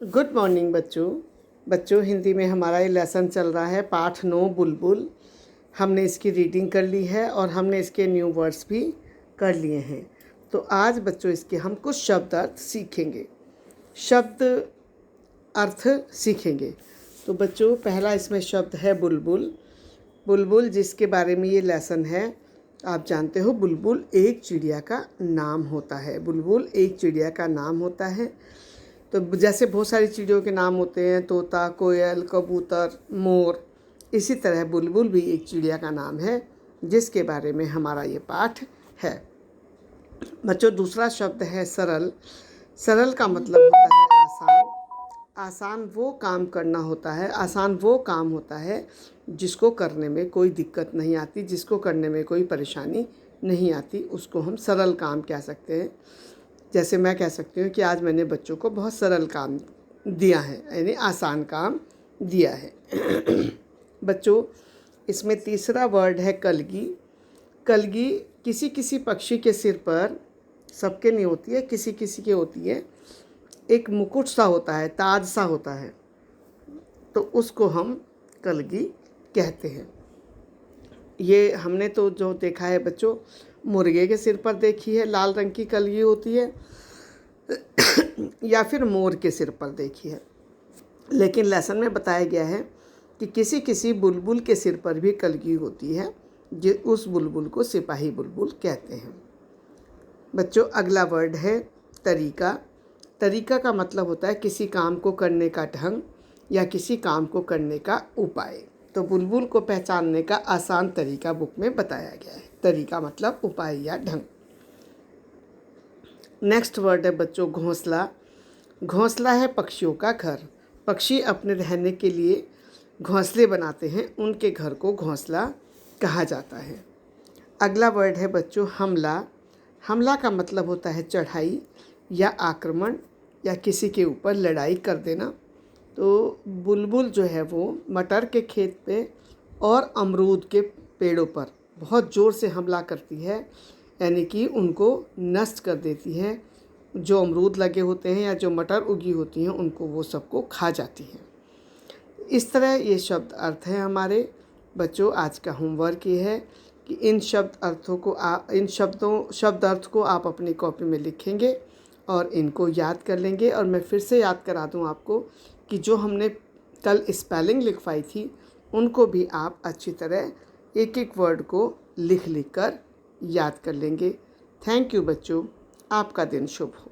Good morning बच्चों हिंदी में हमारा ये लेसन चल रहा है पाठ 9 बुलबुल। हमने इसकी रीडिंग कर ली है और हमने इसके न्यू वर्ड्स भी कर लिए हैं। तो आज बच्चों इसके हम कुछ शब्द अर्थ सीखेंगे, शब्द अर्थ सीखेंगे। तो बच्चों पहला इसमें शब्द है बुलबुल। बुलबुल जिसके बारे में ये लेसन है, आप जानते हो बुलबुल एक चिड़िया का नाम होता है। बुलबुल एक चिड़िया का नाम होता है। तो जैसे बहुत सारी चिड़ियों के नाम होते हैं, तोता, कोयल, कबूतर, मोर, इसी तरह बुलबुल भी एक चिड़िया का नाम है जिसके बारे में हमारा ये पाठ है। बच्चों दूसरा शब्द है सरल। सरल का मतलब होता है आसान। आसान वो काम करना होता है, आसान वो काम होता है जिसको करने में कोई दिक्कत नहीं आती, जिसको करने में कोई परेशानी नहीं आती, उसको हम सरल काम कह सकते हैं। जैसे मैं कह सकती हूँ कि आज मैंने बच्चों को बहुत सरल काम दिया है, यानी आसान काम दिया है। बच्चों इसमें तीसरा वर्ड है कलगी। कलगी किसी किसी पक्षी के सिर पर, सबके नहीं होती है, किसी किसी के होती है, एक मुकुट सा होता है, ताज सा होता है, तो उसको हम कलगी कहते हैं। ये हमने तो जो देखा है बच्चों, मुर्गे के सिर पर देखी है, लाल रंग की कलगी होती है, या फिर मोर के सिर पर देखी है। लेकिन लेसन में बताया गया है कि किसी किसी बुलबुल के सिर पर भी कलगी होती है, जो उस बुलबुल को सिपाही बुलबुल कहते हैं। बच्चों अगला वर्ड है तरीका। तरीका का मतलब होता है किसी काम को करने का ढंग या किसी काम को करने का उपाय। तो बुलबुल को पहचानने का आसान तरीका बुक में बताया गया है। तरीका मतलब उपाय या ढंग। नेक्स्ट वर्ड है बच्चों घोंसला। घोंसला है पक्षियों का घर। पक्षी अपने रहने के लिए घोंसले बनाते हैं, उनके घर को घोंसला कहा जाता है। अगला वर्ड है बच्चों हमला। हमला का मतलब होता है चढ़ाई या आक्रमण या किसी के ऊपर लड़ाई कर देना। तो बुलबुल जो है वो मटर के खेत पे और अमरूद के पेड़ों पर बहुत ज़ोर से हमला करती है, यानी कि उनको नष्ट कर देती है। जो अमरूद लगे होते हैं या जो मटर उगी होती हैं उनको वो सबको खा जाती हैं। इस तरह ये शब्द अर्थ है हमारे। बच्चों आज का होमवर्क ये है कि इन शब्द अर्थ को आप अपनी कॉपी में लिखेंगे और इनको याद कर लेंगे। और मैं फिर से याद करा दूं आपको कि जो हमने कल स्पेलिंग लिखवाई थी उनको भी आप अच्छी तरह एक एक वर्ड को लिख कर याद कर लेंगे। थैंक यू बच्चों, आपका दिन शुभ हो।